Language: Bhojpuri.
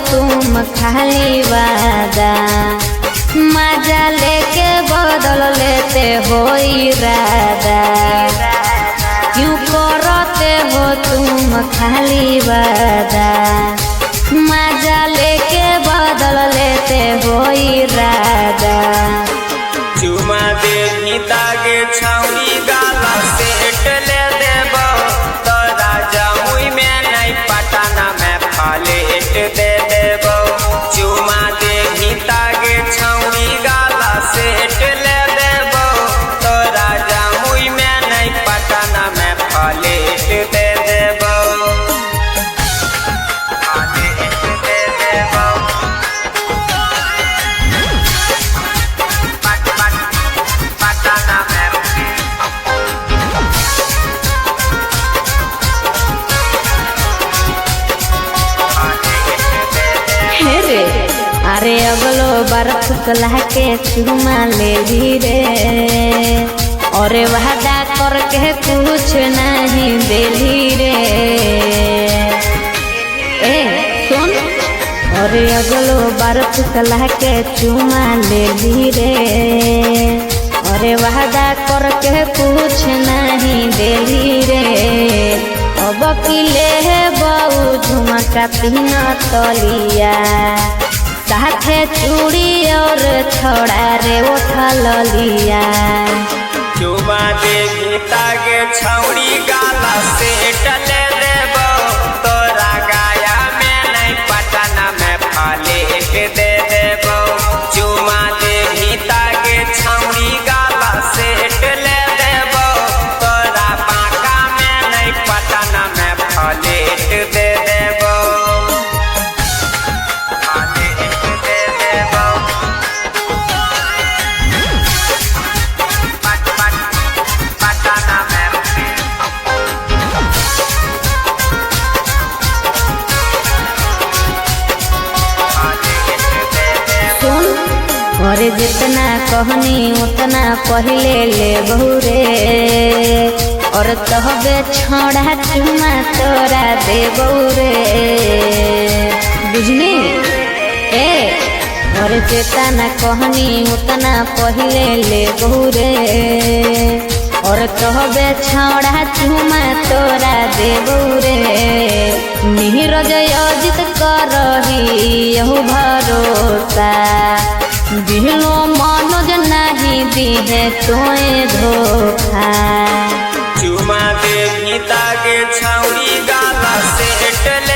तुम खाली वादा, मजा लेके बदल लेते हो इरादा। क्यों करते हो तुम खाली वादा, मजा लेके बदल लेते हो इरादा। चुमा दे दागे छौरी गाला सेट ले देबो, तो राजा मुई में नहीं पटाना में फालेट दे देबो। चुमा दे दागे छौरी गाला सेट ले देबो, तो राजा मुई में नहीं पटाना में फालेट दे देबो। फालेट दे देबो। अरे अगलो बार फुसला के चुमा ले ली रे, और वादा करके कुछ नहीं देली रे। ए सुन, और अगलो बार फुसला के चुमा ले ली रे, और वादा करके कुछ नहीं देली रे। अब किले बहु झुमका तीन तलिया, साथे चूड़ी और छोड़ा रे उठल लिया। चुमा दे तागे छौरी गाला सेट ले देबो, तोरा गाया में नहीं पटाना में फालेट दे देबो। चुमा दे तागे छौरी गाला सेट ले देबो, तोरा बांका में नहीं पटाना में फालेट दे देबो। और जितना कहनी उतना पहले ले बहुरे, और तहबे छोड़ा चुमा तोरा दे बहुरे, बुझनी। ए और जितना कहनी उतना पहले ले बहुरे, और तहबे छोड़ा चुमा तोरा दे बहुरे। नीरज अजित करही यहू भरोसा, दिलो मनोज नहीं दिहे तोए धोखा। चुमा दे तागे छौरी गाला सेट ले